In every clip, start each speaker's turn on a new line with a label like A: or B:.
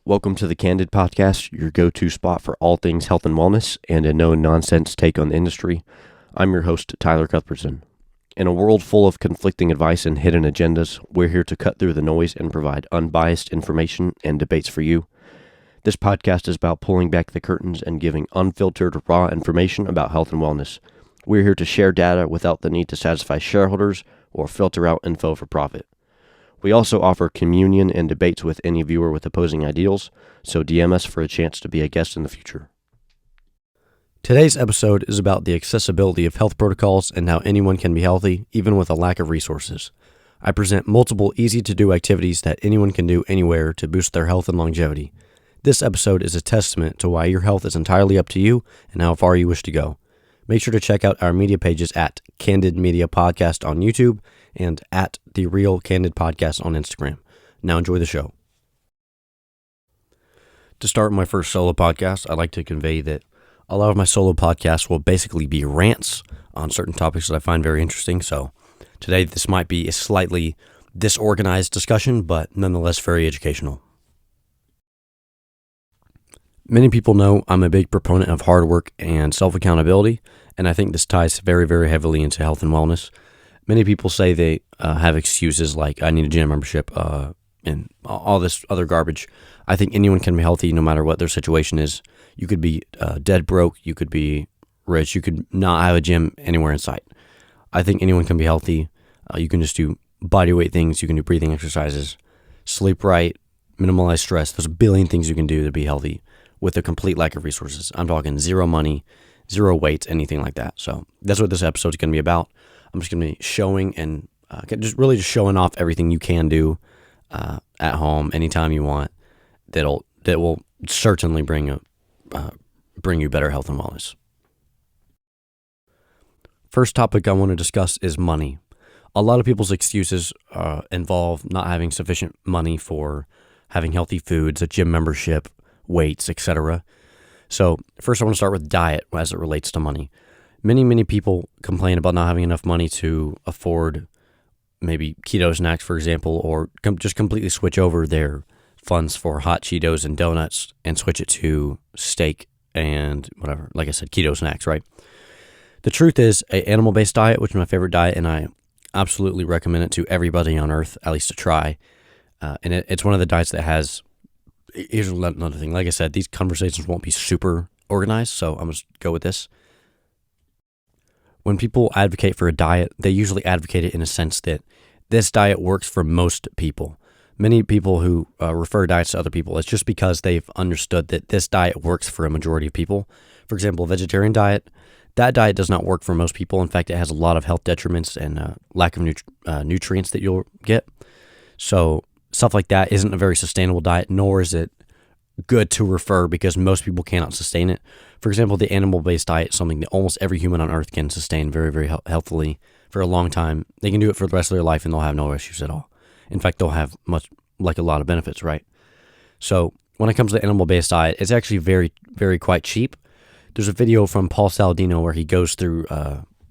A: Welcome to the Candid podcast, your go-to spot for all things health and wellness and a no-nonsense take on the industry. I'm your host, Tyler Cuthbertson. In a world full of conflicting advice and hidden agendas, we're here to cut through the noise and provide unbiased information and debates for you. This podcast is about pulling back the curtains and giving unfiltered, raw information about health and wellness. We're here to share data without the need to satisfy shareholders or filter out info for profit. We also offer communion and debates with any viewer with opposing ideals, so DM us for a chance to be a guest in the future. Today's episode is about the accessibility of health protocols and how anyone can be healthy, even with a lack of resources. I present multiple easy-to-do activities that anyone can do anywhere to boost their health and longevity. This episode is a testament to why your health is entirely up to you and how far you wish to go. Make sure to check out our media pages at Candid Media Podcast on YouTube and at The Real Candid Podcast on Instagram. Now enjoy the show. To start my first solo podcast, I'd like to convey that a lot of my solo podcasts will basically be rants on certain topics that I find very interesting. So today this might be a slightly disorganized discussion, but nonetheless very educational. Many people know I'm a big proponent of hard work and self-accountability, and I think this ties very, very heavily into health and wellness. Many people say they have excuses like, I need a gym membership and all this other garbage. I think anyone can be healthy no matter what their situation is. You could be dead broke, you could be rich, you could not have a gym anywhere in sight. I think anyone can be healthy. You can just do body weight things, you can do breathing exercises, sleep right, minimize stress. There's a billion things you can do to be healthy with a complete lack of resources. I'm talking zero money, zero weights, anything like that. So that's what this episode is going to be about. I'm just going to be showing and just showing off everything you can do at home anytime you want that will certainly bring you better health and wellness. First topic I want to discuss is money. A lot of people's excuses involve not having sufficient money for having healthy foods, a gym membership, weights, etc. So first I want to start with diet as it relates to money. Many people complain about not having enough money to afford maybe keto snacks, for example, or just completely switch over their funds for hot Cheetos and donuts and switch it to steak and whatever, like I said, keto snacks, right? The truth is, an animal-based diet, which is my favorite diet, and I absolutely recommend it to everybody on earth, at least to try. And it's one of the diets that has... Here's another thing. Like I said, these conversations won't be super organized, so I'm just go with this. When people advocate for a diet, they usually advocate it in a sense that this diet works for most people. Many people who refer diets to other people, it's just because they've understood that this diet works for a majority of people. For example, a vegetarian diet, that diet does not work for most people. In fact, it has a lot of health detriments and lack of nutrients that you'll get. So stuff like that isn't a very sustainable diet, nor is it good to refer because most people cannot sustain it. For example, the animal-based diet is something that almost every human on earth can sustain very, very healthily for a long time. They can do it for the rest of their life and they'll have no issues at all. In fact, they'll have a lot of benefits, right? So when it comes to the animal-based diet, it's actually very, very quite cheap. There's a video from Paul Saladino where he goes through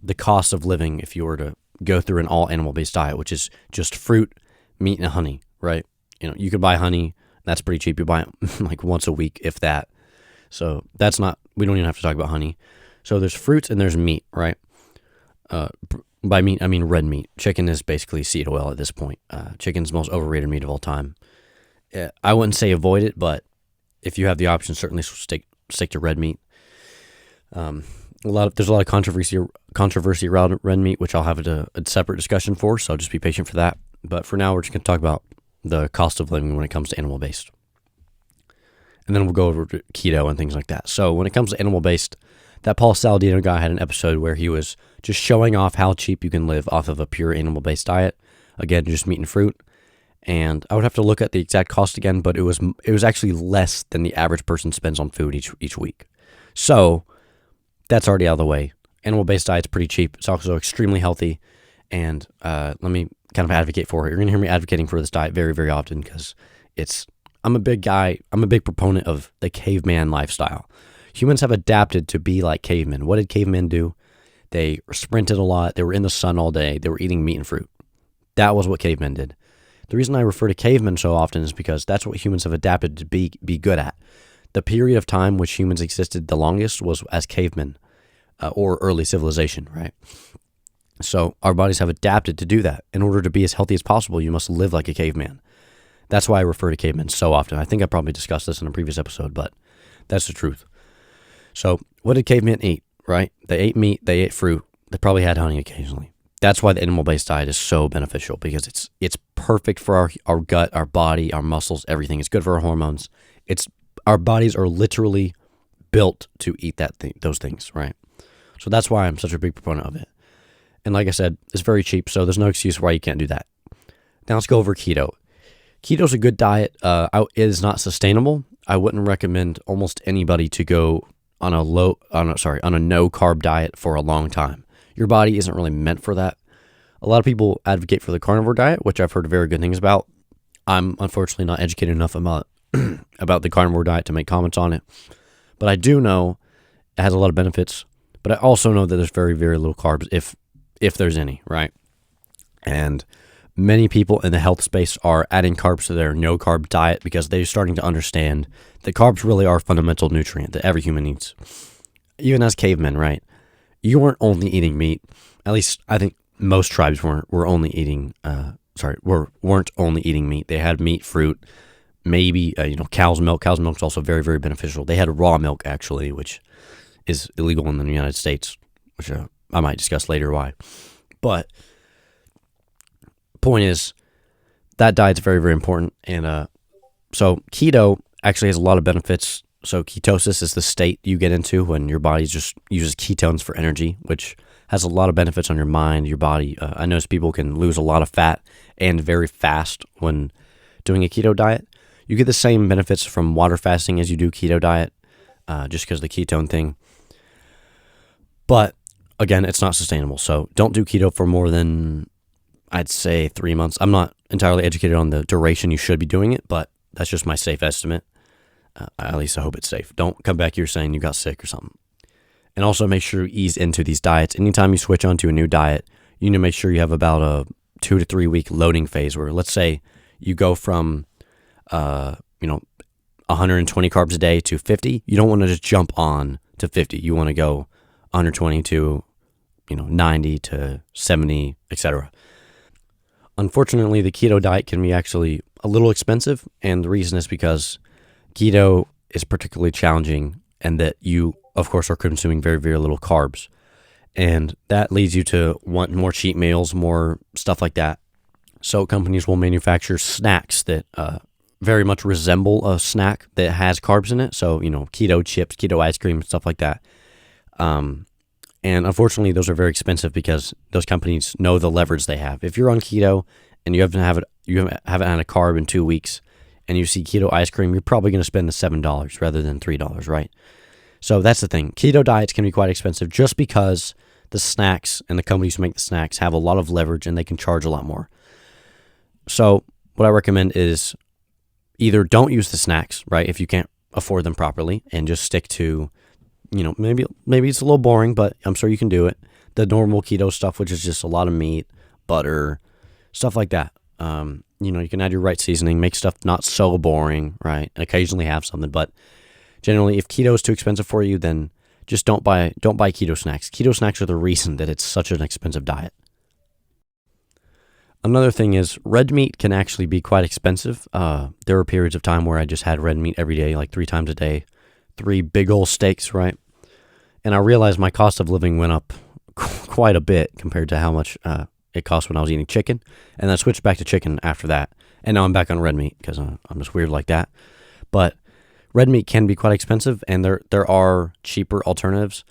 A: the cost of living if you were to go through an all-animal-based diet, which is just fruit, meat, and honey. Right? You could buy honey. That's pretty cheap. You buy it like once a week, if that. So we don't even have to talk about honey. So there's fruits and there's meat, right? By meat, I mean red meat. Chicken is basically seed oil at this point. Chicken's the most overrated meat of all time. I wouldn't say avoid it, but if you have the option, certainly stick to red meat. There's a lot of controversy around red meat, which I'll have a separate discussion for, so just be patient for that. But for now, we're just going to talk about the cost of living when it comes to animal-based. And then we'll go over to keto and things like that. So when it comes to animal-based, that Paul Saladino guy had an episode where he was just showing off how cheap you can live off of a pure animal-based diet. Again, just meat and fruit. And I would have to look at the exact cost again, but it was actually less than the average person spends on food each week. So that's already out of the way. Animal-based diet's pretty cheap. It's also extremely healthy. And let me kind of advocate for it. You're going to hear me advocating for this diet very, very often because I'm a big proponent of the caveman lifestyle. Humans have adapted to be like cavemen. What did cavemen do? They sprinted a lot. They were in the sun all day. They were eating meat and fruit. That was what cavemen did. The reason I refer to cavemen so often is because that's what humans have adapted to be good at. The period of time which humans existed the longest was as cavemen, or early civilization, right? So our bodies have adapted to do that. In order to be as healthy as possible, you must live like a caveman. That's why I refer to cavemen so often. I think I probably discussed this in a previous episode, but that's the truth. So what did cavemen eat, right? They ate meat, they ate fruit, they probably had honey occasionally. That's why the animal-based diet is so beneficial, because it's perfect for our gut, our body, our muscles, everything. It's good for our hormones. Our bodies are literally built to eat those things, right? So that's why I'm such a big proponent of it. And like I said, it's very cheap, so there's no excuse why you can't do that. Now let's go over keto. Keto's a good diet. It is not sustainable. I wouldn't recommend almost anybody to go on a no carb diet for a long time. Your body isn't really meant for that. A lot of people advocate for the carnivore diet, which I've heard very good things about. I'm unfortunately not educated enough about about the carnivore diet to make comments on it. But I do know it has a lot of benefits. But I also know that there's very, very little carbs, if there's any, right? And many people in the health space are adding carbs to their no-carb diet because they're starting to understand that carbs really are a fundamental nutrient that every human needs. Even as cavemen, right? You weren't only eating meat. At least I think most tribes weren't only eating meat. They had meat, fruit, maybe cow's milk. Cow's milk is also very, very beneficial. They had raw milk actually, which is illegal in the United States, which I might discuss later why. But point is, that diet's very, very important. And so keto actually has a lot of benefits. So ketosis is the state you get into when your body just uses ketones for energy, which has a lot of benefits on your mind, your body. I notice people can lose a lot of fat and very fast when doing a keto diet. You get the same benefits from water fasting as you do keto diet, just because of the ketone thing. But again, it's not sustainable. So don't do keto for more than, I'd say, 3 months. I'm not entirely educated on the duration you should be doing it, but that's just my safe estimate. At least I hope it's safe. Don't come back here saying you got sick or something. And also make sure you ease into these diets. Anytime you switch onto a new diet, you need to make sure you have about a 2 to 3 week loading phase where, let's say, you go from 120 carbs a day to 50. You don't want to just jump on to 50. You want to go 120 to 90 to 70, etc. Unfortunately, the keto diet can be actually a little expensive, and the reason is because keto is particularly challenging, and that you, of course, are consuming very, very little carbs. And that leads you to want more cheat meals, more stuff like that. So companies will manufacture snacks that very much resemble a snack that has carbs in it. So, keto chips, keto ice cream, stuff like that. And unfortunately, those are very expensive because those companies know the leverage they have. If you're on keto and you haven't had a carb in 2 weeks, and you see keto ice cream, you're probably going to spend the $7 rather than $3, right? So that's the thing. Keto diets can be quite expensive just because the snacks and the companies who make the snacks have a lot of leverage and they can charge a lot more. So what I recommend is either don't use the snacks, right, if you can't afford them properly, and just stick to, maybe it's a little boring, but I'm sure you can do it. The normal keto stuff, which is just a lot of meat, butter, stuff like that. You can add your right seasoning, make stuff not so boring, right? And occasionally have something, but generally, if keto is too expensive for you, then just don't buy keto snacks. Keto snacks are the reason that it's such an expensive diet. Another thing is red meat can actually be quite expensive. There were periods of time where I just had red meat every day, like 3 times a day, 3 big old steaks, right? And I realized my cost of living went up quite a bit compared to how much it cost when I was eating chicken. And I switched back to chicken after that. And now I'm back on red meat because I'm just weird like that. But red meat can be quite expensive, and there are cheaper alternatives.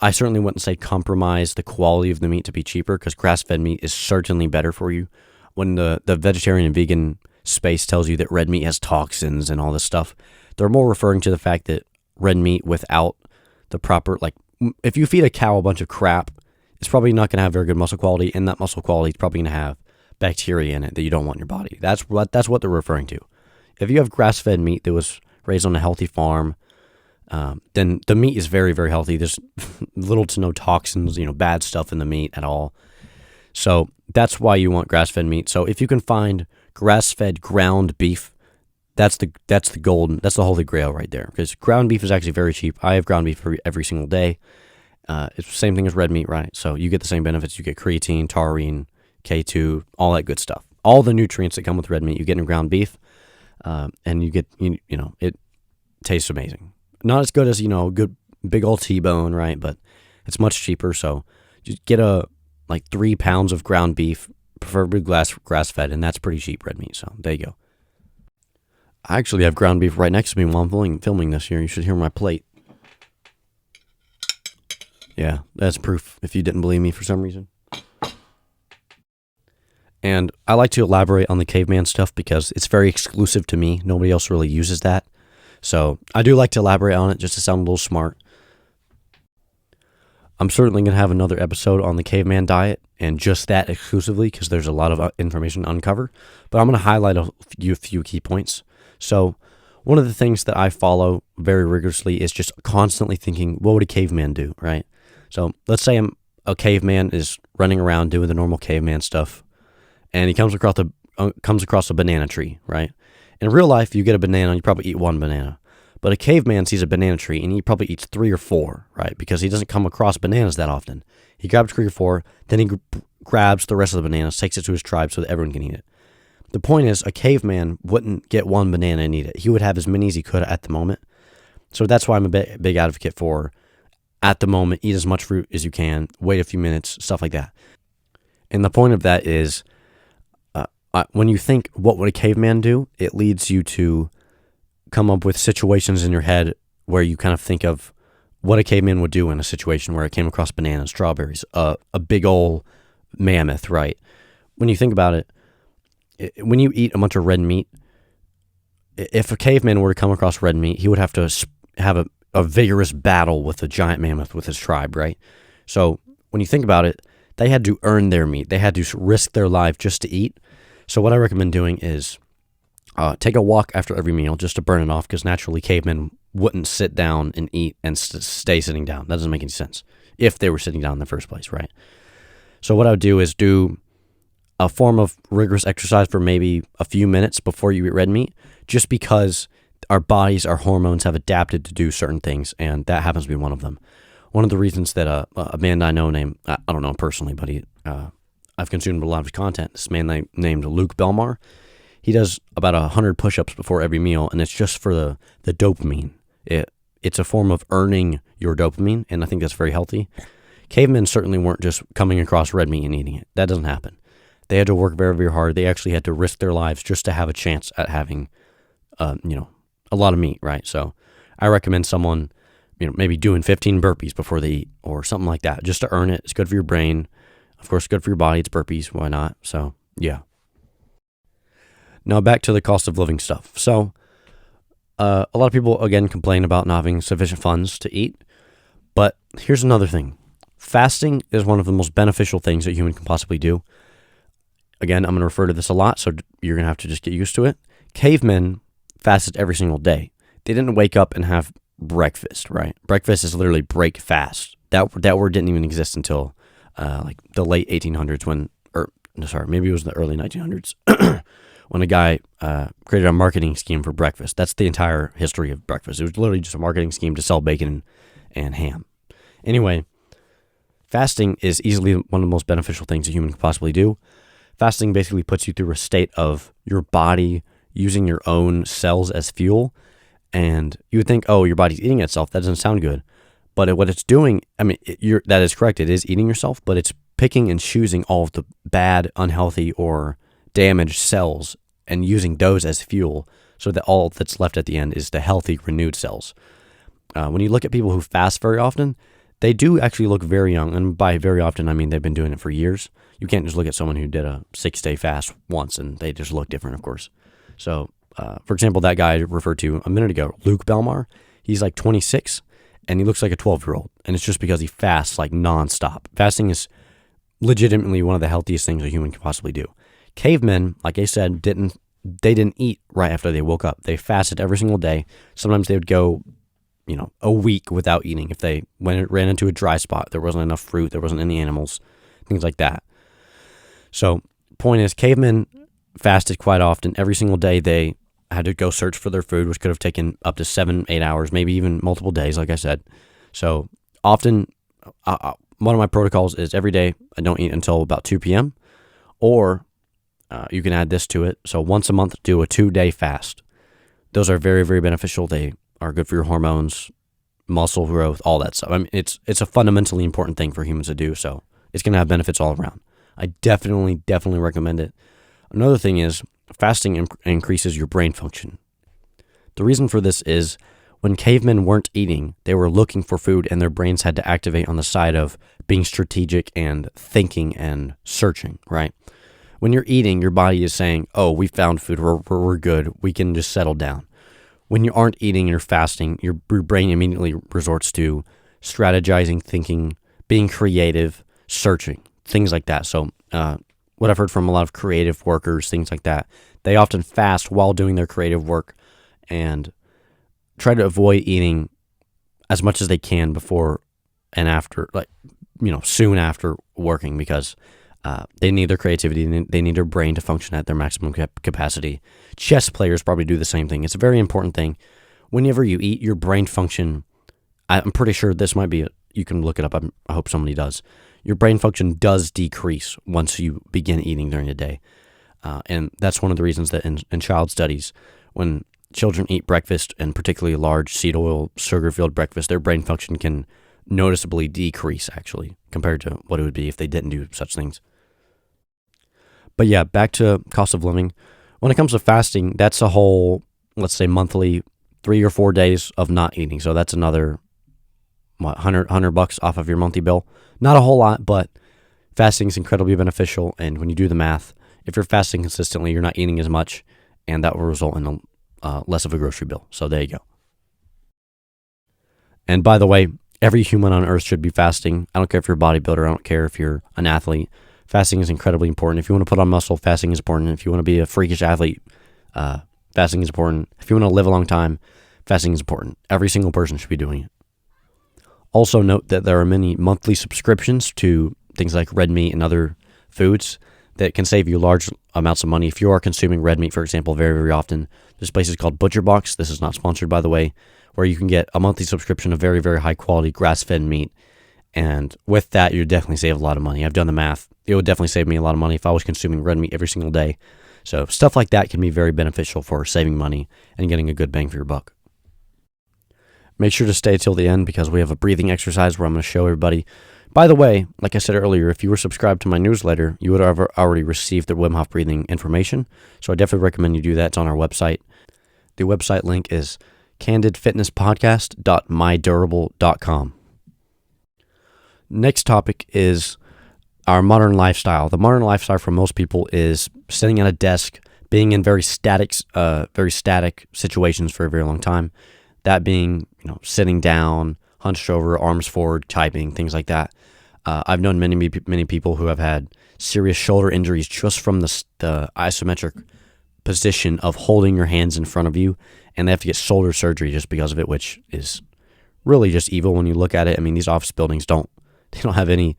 A: I certainly wouldn't say compromise the quality of the meat to be cheaper, because grass-fed meat is certainly better for you. When the vegetarian and vegan space tells you that red meat has toxins and all this stuff, they're more referring to the fact that red meat without the proper, if you feed a cow a bunch of crap, it's probably not going to have very good muscle quality, and that muscle quality is probably going to have bacteria in it that you don't want in your body. That's what they're referring to. If you have grass-fed meat that was raised on a healthy farm, then the meat is very, very healthy. There's little to no toxins, bad stuff in the meat at all. So that's why you want grass-fed meat. So if you can find grass-fed ground beef. That's the holy grail right there, because ground beef is actually very cheap. I have ground beef every single day. It's the same thing as red meat, right? So you get the same benefits. You get creatine, taurine, K2, all that good stuff. All the nutrients that come with red meat you get in ground beef, and you get it tastes amazing. Not as good as a good big old T-bone, right? But it's much cheaper. So just get 3 pounds of ground beef, preferably grass fed, and that's pretty cheap red meat. So there you go. I actually have ground beef right next to me while I'm filming this here. You should hear my plate. Yeah, that's proof if you didn't believe me for some reason. And I like to elaborate on the caveman stuff because it's very exclusive to me. Nobody else really uses that. So I do like to elaborate on it just to sound a little smart. I'm certainly going to have another episode on the caveman diet and just that exclusively because there's a lot of information to uncover. But I'm going to highlight a few key points. So one of the things that I follow very rigorously is just constantly thinking, what would a caveman do, right? So let's say a caveman is running around doing the normal caveman stuff, and he comes across a banana tree, right? In real life, you get a banana, you probably eat one banana. But a caveman sees a banana tree, and he probably eats 3 or 4, right? Because he doesn't come across bananas that often. He grabs 3 or 4, then he grabs the rest of the bananas, takes it to his tribe so that everyone can eat it. The point is, a caveman wouldn't get one banana and eat it. He would have as many as he could at the moment. So that's why I'm a big advocate for, at the moment, eat as much fruit as you can, wait a few minutes, stuff like that. And the point of that is, when you think, what would a caveman do? It leads you to come up with situations in your head where you kind of think of what a caveman would do in a situation where it came across bananas, strawberries, a big old mammoth, right? When you think about it, when you eat a bunch of red meat, if a caveman were to come across red meat, he would have to have a vigorous battle with a giant mammoth with his tribe, right? So when you think about it, they had to earn their meat. They had to risk their life just to eat. So what I recommend doing is take a walk after every meal just to burn it off, because naturally cavemen wouldn't sit down and eat and stay sitting down. That doesn't make any sense if they were sitting down in the first place, right? So what I would do is do a form of rigorous exercise for maybe a few minutes before you eat red meat, just because our bodies, our hormones have adapted to do certain things, and that happens to be one of them. One of the reasons that a man I know named, I don't know him personally, but I've consumed a lot of his content, this man named Luke Belmar, he does about 100 push-ups before every meal, and it's just for the dopamine. It's a form of earning your dopamine, and I think that's very healthy. Cavemen certainly weren't just coming across red meat and eating it. That doesn't happen. They had to work very, very hard. They actually had to risk their lives just to have a chance at having, a lot of meat, right? So I recommend someone, maybe doing 15 burpees before they eat or something like that, just to earn it. It's good for your brain. Of course, good for your body. It's burpees. Why not? So, yeah. Now back to the cost of living stuff. So a lot of people, again, complain about not having sufficient funds to eat. But here's another thing. Fasting is one of the most beneficial things that a human can possibly do. Again, I'm going to refer to this a lot, so you're going to have to just get used to it. Cavemen fasted every single day. They didn't wake up and have breakfast, right? Breakfast is literally break fast. That word didn't even exist until the late 1800s maybe it was the early 1900s when a guy created a marketing scheme for breakfast. That's the entire history of breakfast. It was literally just a marketing scheme to sell bacon and ham. Anyway, fasting is easily one of the most beneficial things a human can possibly do. Fasting basically puts you through a state of your body using your own cells as fuel. And you would think, oh, your body's eating itself. That doesn't sound good. But what it's doing, that is correct. It is eating yourself, but it's picking and choosing all of the bad, unhealthy, or damaged cells and using those as fuel so that all that's left at the end is the healthy, renewed cells. When you look at people who fast very often, they do actually look very young. And by very often, I mean they've been doing it for years. You can't just look at someone who did a 6-day fast once and they just look different, of course. So, for example, that guy I referred to a minute ago, Luke Belmar, he's like 26 and he looks like a 12-year-old. And it's just because he fasts like nonstop. Fasting is legitimately one of the healthiest things a human can possibly do. Cavemen, like I said, didn't eat right after they woke up. They fasted every single day. Sometimes they would go, a week without eating. If they ran into a dry spot, there wasn't enough fruit, there wasn't any animals, things like that. So, point is, cavemen fasted quite often. Every single day they had to go search for their food, which could have taken up to 7, 8 hours, maybe even multiple days, like I said. So often, one of my protocols is every day I don't eat until about 2 p.m. Or you can add this to it. So once a month, do a 2-day fast. Those are very, very beneficial. They are good for your hormones, muscle growth, all that stuff. I mean, it's a fundamentally important thing for humans to do. So it's going to have benefits all around. I definitely recommend it. Another thing is fasting increases your brain function. The reason for this is when cavemen weren't eating, they were looking for food and their brains had to activate on the side of being strategic and thinking and searching, right? When you're eating, your body is saying, oh, we found food, we're good, we can just settle down. When you aren't eating and you're fasting, your brain immediately resorts to strategizing, thinking, being creative, searching, things like that. So what I've heard from a lot of creative workers, things like that, they often fast while doing their creative work and try to avoid eating as much as they can before and after, soon after working, because they need their creativity and they need their brain to function at their maximum capacity. Chess players probably do the same thing. It's a very important thing. Whenever you eat, your brain function, I'm pretty sure this might be, you can look it up. I hope somebody does. Your brain function does decrease once you begin eating during the day. And that's one of the reasons that in child studies, when children eat breakfast, and particularly large seed oil, sugar-filled breakfast, their brain function can noticeably decrease, actually, compared to what it would be if they didn't do such things. But yeah, back to cost of living. When it comes to fasting, that's a whole, let's say, monthly 3 or 4 days of not eating. So that's another, $100 off of your monthly bill. Not a whole lot, but fasting is incredibly beneficial. And when you do the math, if you're fasting consistently, you're not eating as much, and that will result in less of a grocery bill. So there you go. And by the way, every human on earth should be fasting. I don't care if you're a bodybuilder. I don't care if you're an athlete. Fasting is incredibly important. If you want to put on muscle, fasting is important. If you want to be a freakish athlete, fasting is important. If you want to live a long time, fasting is important. Every single person should be doing it. Also note that there are many monthly subscriptions to things like red meat and other foods that can save you large amounts of money. If you are consuming red meat, for example, very, very often, there's places called Butcher Box. This is not sponsored, by the way, where you can get a monthly subscription of very, very high quality grass-fed meat. And with that, you definitely save a lot of money. I've done the math. It would definitely save me a lot of money if I was consuming red meat every single day. So stuff like that can be very beneficial for saving money and getting a good bang for your buck. Make sure to stay till the end because we have a breathing exercise where I'm going to show everybody. By the way, like I said earlier, if you were subscribed to my newsletter, you would have already received the Wim Hof breathing information. So I definitely recommend you do that. It's on our website. The website link is candidfitnesspodcast.mydurable.com. Next topic is our modern lifestyle. The modern lifestyle for most people is sitting at a desk, being in very static situations for a very long time. That being, sitting down, hunched over, arms forward, typing, things like that. I've known many people who have had serious shoulder injuries just from the isometric position of holding your hands in front of you, and they have to get shoulder surgery just because of it, which is really just evil when you look at it. I mean, these office buildings don't have any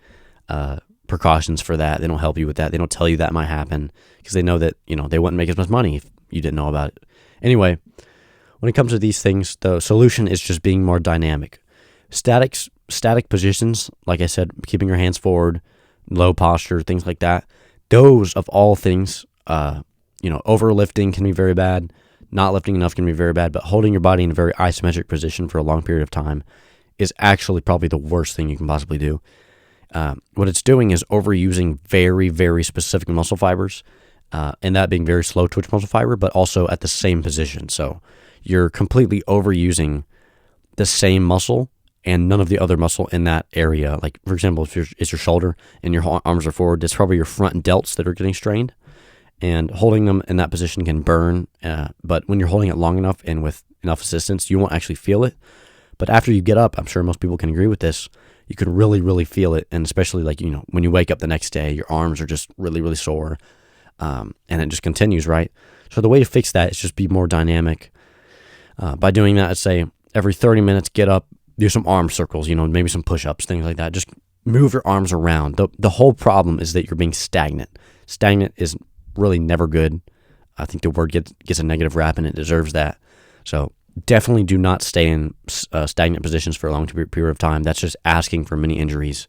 A: precautions for that. They don't help you with that. They don't tell you that might happen because they know that, they wouldn't make as much money if you didn't know about it. Anyway, when it comes to these things, the solution is just being more dynamic. Static positions, like I said, keeping your hands forward, low posture, things like that. Those of all things, overlifting can be very bad. Not lifting enough can be very bad, but holding your body in a very isometric position for a long period of time is actually probably the worst thing you can possibly do. What it's doing is overusing very, very specific muscle fibers, and that being very slow twitch muscle fiber, but also at the same position. So you're completely overusing the same muscle and none of the other muscle in that area. Like, for example, if it's your shoulder and your arms are forward, it's probably your front delts that are getting strained. And holding them in that position can burn, but when you're holding it long enough and with enough assistance, you won't actually feel it. But after you get up, I'm sure most people can agree with this, you can really, really feel it. And especially when you wake up the next day, your arms are just really, really sore. And it just continues, right? So the way to fix that is just be more dynamic. By doing that, I'd say every 30 minutes, get up, do some arm circles, maybe some push-ups, things like that. Just move your arms around. The whole problem is that you're being stagnant. Stagnant is really never good. I think the word gets a negative rap, and it deserves that. So definitely do not stay in stagnant positions for a long period of time. That's just asking for many injuries.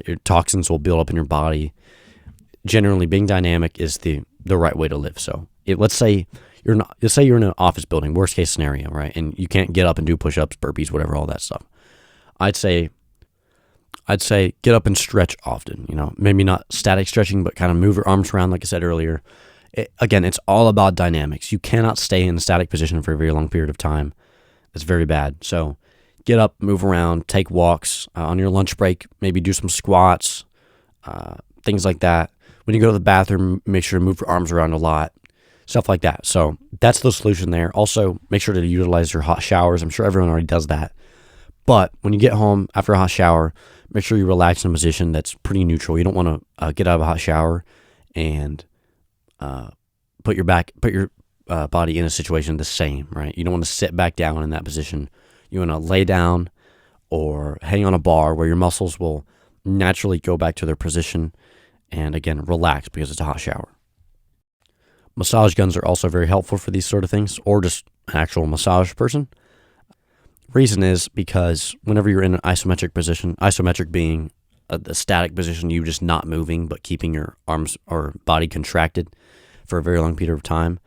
A: Your toxins will build up in your body. Generally, being dynamic is the right way to live. So let's say you're in an office building, worst case scenario, right? And you can't get up and do push-ups, burpees, whatever, all that stuff. I'd say get up and stretch often. Maybe not static stretching, but kind of move your arms around, like I said earlier. Again, it's all about dynamics. You cannot stay in a static position for a very long period of time. That's very bad. So get up, move around, take walks. On your lunch break, maybe do some squats, things like that. When you go to the bathroom, make sure to move your arms around a lot, stuff like that. So that's the solution there. Also, make sure to utilize your hot showers. I'm sure everyone already does that. But when you get home after a hot shower, make sure you relax in a position that's pretty neutral. You don't want to get out of a hot shower and put your body in a situation the same, right? You don't want to sit back down in that position. You want to lay down or hang on a bar where your muscles will naturally go back to their position and, again, relax because it's a hot shower. Massage guns are also very helpful for these sort of things, or just an actual massage person. Reason is because whenever you're in an isometric position, isometric being the static position, you just not moving but keeping your arms or body contracted for a very long period of time.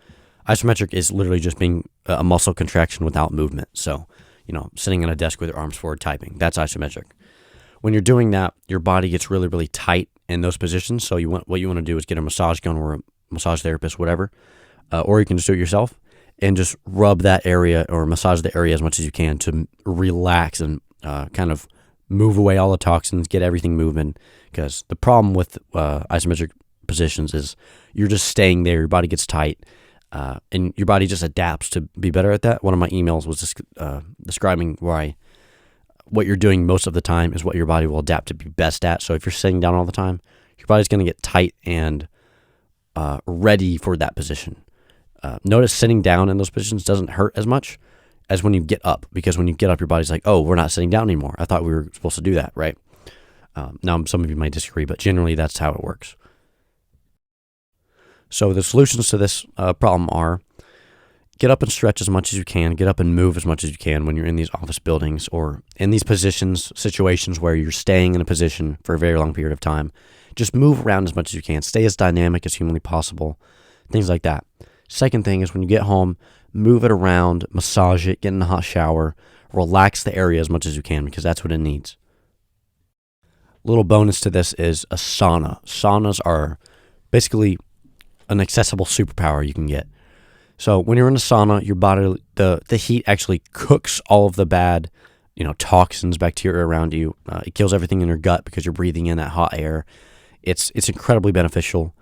A: Isometric is literally just being a muscle contraction without movement. So, sitting at a desk with your arms forward typing, that's isometric. When you're doing that, your body gets really, really tight in those positions. So what you want to do is get a massage gun or a massage therapist, whatever, or you can just do it yourself and just rub that area or massage the area as much as you can to relax and kind of move away all the toxins, get everything moving. Because the problem with isometric positions is you're just staying there, your body gets tight, and your body just adapts to be better at that. One of my emails was just describing why what you're doing most of the time is what your body will adapt to be best at. So if you're sitting down all the time, your body's going to get tight and ready for that position. Notice sitting down in those positions doesn't hurt as much as when you get up, because when you get up, your body's like, oh, we're not sitting down anymore. I thought we were supposed to do that, right? Now, some of you might disagree, but generally that's how it works. So the solutions to this problem are get up and stretch as much as you can, get up and move as much as you can when you're in these office buildings or in these situations where you're staying in a position for a very long period of time. Just move around as much as you can. Stay as dynamic as humanly possible, things like that. Second thing is when you get home, move it around, massage it, get in a hot shower, relax the area as much as you can because that's what it needs. Little bonus to this is a sauna. Saunas are basically an accessible superpower you can get. So when you're in a sauna, your body, the heat actually cooks all of the bad, toxins, bacteria around you. It kills everything in your gut because you're breathing in that hot air. It's incredibly beneficial.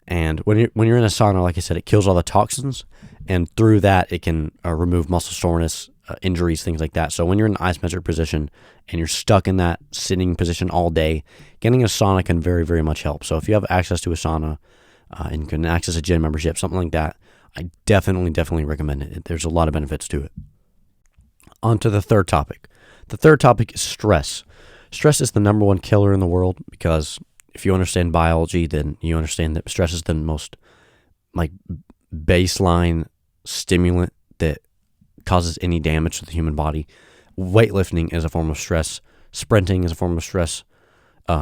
A: And when you're in a sauna, like I said, it kills all the toxins, and through that it can remove muscle soreness, injuries, things like that. So when you're in an isometric position and you're stuck in that sitting position all day, getting a sauna can very, very much help. So if you have access to a sauna and you can access a gym membership, something like that, I definitely recommend it. There's a lot of benefits to it. On to the third topic. The third topic is stress. Stress is the number one killer in the world because if you understand biology, then you understand that stress is the most baseline stimulant that causes any damage to the human body. Weightlifting is a form of stress. Sprinting is a form of stress.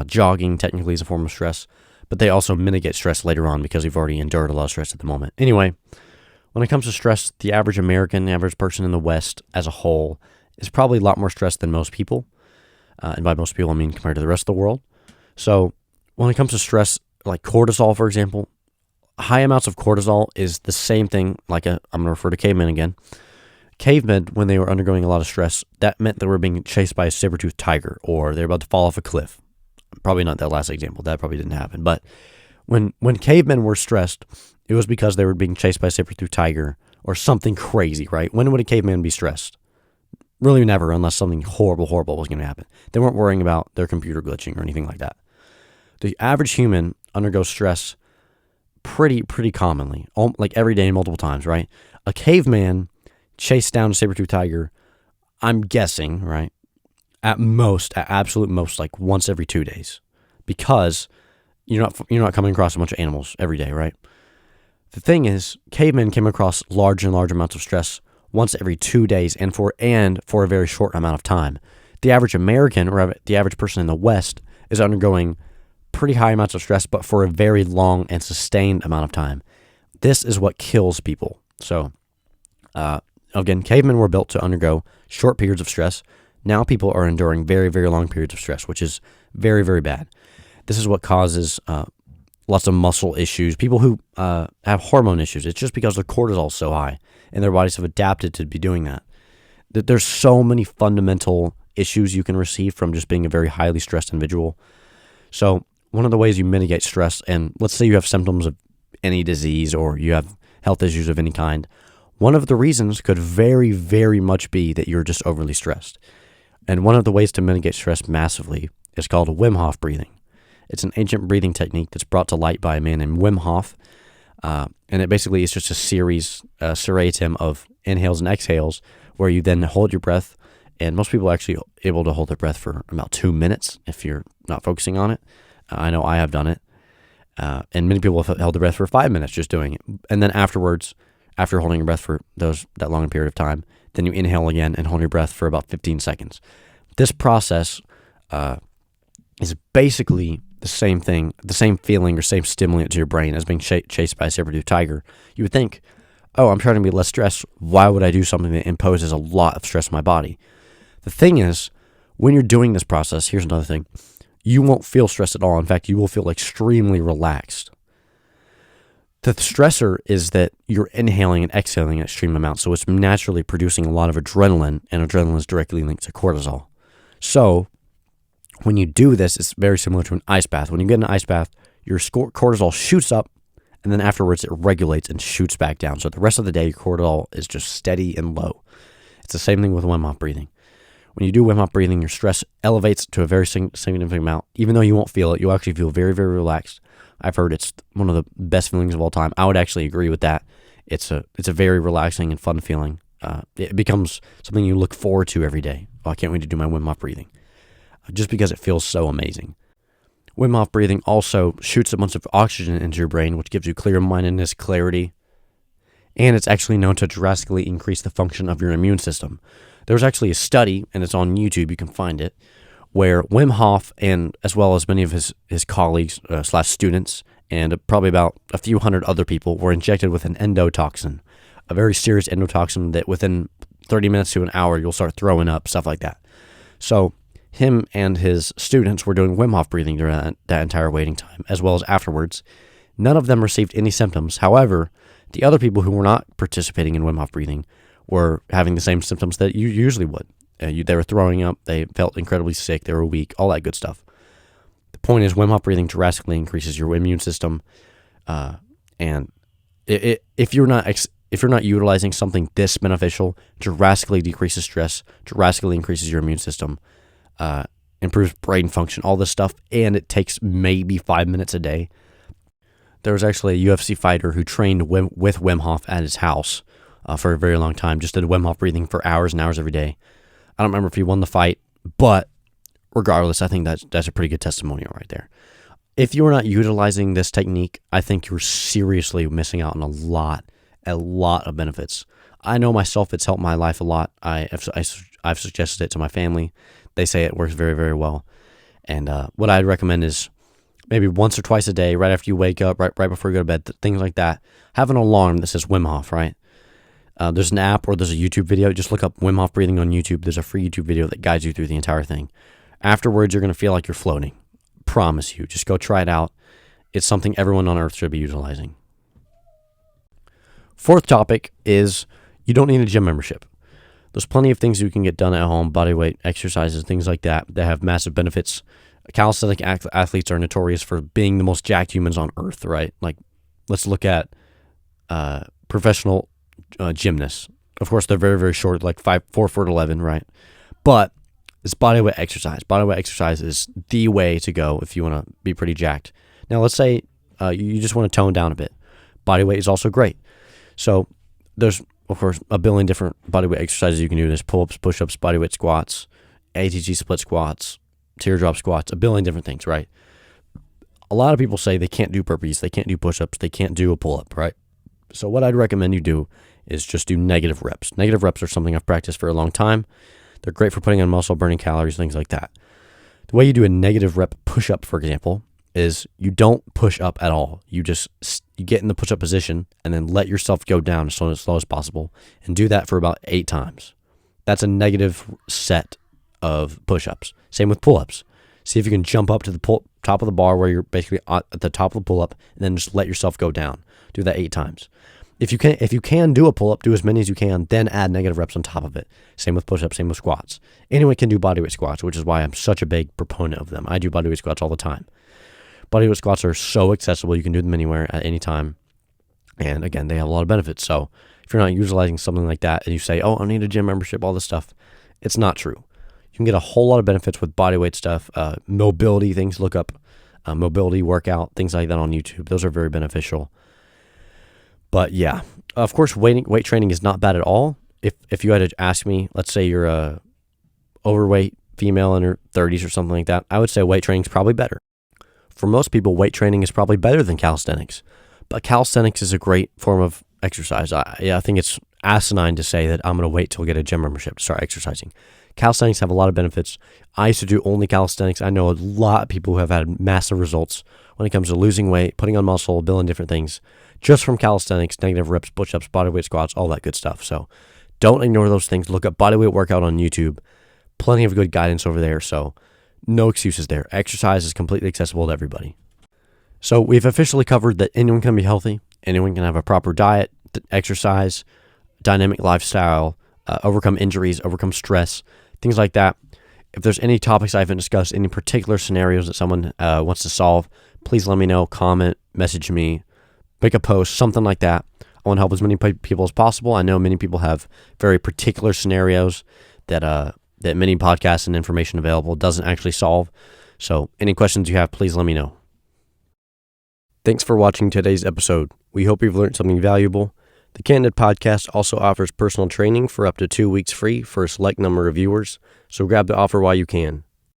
A: Jogging technically is a form of stress. But they also mitigate stress later on because we've already endured a lot of stress at the moment. Anyway, when it comes to stress, the average American, the average person in the West as a whole is probably a lot more stressed than most people. And by most people, I mean compared to the rest of the world. So when it comes to stress, like cortisol, for example, high amounts of cortisol is the same thing. I'm going to refer to cavemen again. Cavemen, when they were undergoing a lot of stress, that meant they were being chased by a saber-toothed tiger or they're about to fall off a cliff. Probably not that last example. That probably didn't happen. But when cavemen were stressed, it was because they were being chased by a saber-toothed tiger or something crazy, right? When would a caveman be stressed? Really never, unless something horrible was going to happen. They weren't worrying about their computer glitching or anything like that. The average human undergoes stress pretty commonly, like every day, multiple times, right? A caveman chased down a saber-toothed tiger, I'm guessing, right? At absolute most, like once every 2 days, because you're not coming across a bunch of animals every day, right? The thing is, cavemen came across large and large amounts of stress once every 2 days and for a very short amount of time. The average American or the average person in the West is undergoing pretty high amounts of stress, but for a very long and sustained amount of time. This is what kills people. So, again, cavemen were built to undergo short periods of stress. Now people are enduring very, very long periods of stress, which is very, very bad. This is what causes lots of muscle issues. People who have hormone issues, it's just because their cortisol is so high and their bodies have adapted to be doing that. There's so many fundamental issues you can receive from just being a very highly stressed individual. So one of the ways you mitigate stress, and let's say you have symptoms of any disease or you have health issues of any kind, one of the reasons could very, very much be that you're just overly stressed. And one of the ways to mitigate stress massively is called Wim Hof breathing. It's an ancient breathing technique that's brought to light by a man named Wim Hof. And it basically is just a seriatim of inhales and exhales where you then hold your breath. And most people are actually able to hold their breath for about 2 minutes if you're not focusing on it. I know I have done it. And many people have held their breath for 5 minutes just doing it. And then afterwards, after holding your breath for that long period of time, then you inhale again and hold your breath for about 15 seconds. This process is basically the same thing, the same feeling or same stimulant to your brain as being chased by a saber-toothed tiger. You would think, oh, I'm trying to be less stressed. Why would I do something that imposes a lot of stress on my body? The thing is, when you're doing this process, here's another thing. You won't feel stressed at all. In fact, you will feel extremely relaxed. The stressor is that you're inhaling and exhaling an extreme amount, so it's naturally producing a lot of adrenaline, and adrenaline is directly linked to cortisol. So when you do this, it's very similar to an ice bath. When you get in an ice bath, your cortisol shoots up, and then afterwards it regulates and shoots back down. So the rest of the day, your cortisol is just steady and low. It's the same thing with Wim Hof breathing. When you do Wim Hof breathing, your stress elevates to a very significant amount. Even though you won't feel it, you'll actually feel very, very relaxed. I've heard it's one of the best feelings of all time. I would actually agree with that. It's a very relaxing and fun feeling. It becomes something you look forward to every day. Oh, I can't wait to do my Wim Hof breathing. Just because it feels so amazing. Wim Hof breathing also shoots a bunch of oxygen into your brain, which gives you clear-mindedness, clarity, and it's actually known to drastically increase the function of your immune system. There was actually a study, and it's on YouTube, you can find it, where Wim Hof, and as well as many of his colleagues / students, and probably about a few hundred other people were injected with an endotoxin, a very serious endotoxin that within 30 minutes to an hour, you'll start throwing up, stuff like that. So him and his students were doing Wim Hof breathing during that entire waiting time, as well as afterwards. None of them received any symptoms. However, the other people who were not participating in Wim Hof breathing were having the same symptoms that you usually would. They were throwing up, they felt incredibly sick, they were weak, all that good stuff. The point is, Wim Hof breathing drastically increases your immune system, and if you're not utilizing something this beneficial, drastically decreases stress, drastically increases your immune system, improves brain function, all this stuff, and it takes maybe 5 minutes a day. There was actually a UFC fighter who trained with Wim Hof at his house for a very long time, just did Wim Hof breathing for hours and hours every day. I don't remember if he won the fight, but regardless, I think that's a pretty good testimonial right there. If you're not utilizing this technique, I think you're seriously missing out on a lot of benefits. I know myself, it's helped my life a lot. I've suggested it to my family. They say it works very, very well. And what I'd recommend is maybe once or twice a day, right after you wake up, right before you go to bed, things like that. Have an alarm that says Wim Hof, right? There's an app or there's a YouTube video. Just look up Wim Hof breathing on YouTube. There's a free YouTube video that guides you through the entire thing. Afterwards, you're going to feel like you're floating. Promise you. Just go try it out. It's something everyone on earth should be utilizing. Fourth topic is you don't need a gym membership. There's plenty of things you can get done at home, bodyweight exercises, things like that have massive benefits. Calisthenic athletes are notorious for being the most jacked humans on earth, right? Like, let's look at professional gymnasts. Of course, they're very, very short, like 4'11", right? But it's bodyweight exercise. Bodyweight exercise is the way to go if you want to be pretty jacked. Now, let's say you just want to tone down a bit. Bodyweight is also great. So there's, of course, a billion different bodyweight exercises you can do. There's pull-ups, push-ups, bodyweight squats, ATG split squats, teardrop squats, a billion different things, right? A lot of people say they can't do burpees, they can't do push-ups, they can't do a pull-up, right? So what I'd recommend you do is just do negative reps. Negative reps are something I've practiced for a long time. They're great for putting on muscle, burning calories, things like that. The way you do a negative rep push-up, for example, is you don't push up at all. You get in the push-up position and then let yourself go down as slow as possible and do that for about 8 times. That's a negative set of push-ups. Same with pull-ups. See if you can jump up to the top of the bar where you're basically at the top of the pull-up and then just let yourself go down. Do that 8 times. If you can do a pull-up, do as many as you can, then add negative reps on top of it. Same with push-ups, same with squats. Anyone can do bodyweight squats, which is why I'm such a big proponent of them. I do bodyweight squats all the time. Bodyweight squats are so accessible. You can do them anywhere at any time. And again, they have a lot of benefits. So if you're not utilizing something like that and you say, oh, I need a gym membership, all this stuff, it's not true. You can get a whole lot of benefits with bodyweight stuff, mobility things. Look up mobility workout, things like that on YouTube. Those are very beneficial. But yeah, of course, weight training is not bad at all. If you had to ask me, let's say you're a overweight female in her 30s or something like that, I would say weight training is probably better. For most people, weight training is probably better than calisthenics. But calisthenics is a great form of exercise. I think it's asinine to say that I'm going to wait till I get a gym membership to start exercising. Calisthenics have a lot of benefits. I used to do only calisthenics. I know a lot of people who have had massive results when it comes to losing weight, putting on muscle, building different things, just from calisthenics, negative reps, push-ups, bodyweight squats, all that good stuff. So don't ignore those things. Look up bodyweight workout on YouTube. Plenty of good guidance over there. So no excuses there. Exercise is completely accessible to everybody. So we've officially covered that anyone can be healthy. Anyone can have a proper diet, exercise, dynamic lifestyle, overcome injuries, overcome stress, things like that. If there's any topics I haven't discussed, any particular scenarios that someone wants to solve, please let me know, comment, message me, make a post, something like that. I want to help as many people as possible. I know many people have very particular scenarios that many podcasts and information available doesn't actually solve. So any questions you have, please let me know. Thanks for watching today's episode. We hope you've learned something valuable. The Candid podcast also offers personal training for up to 2 weeks free for a select number of viewers, so grab the offer while you can.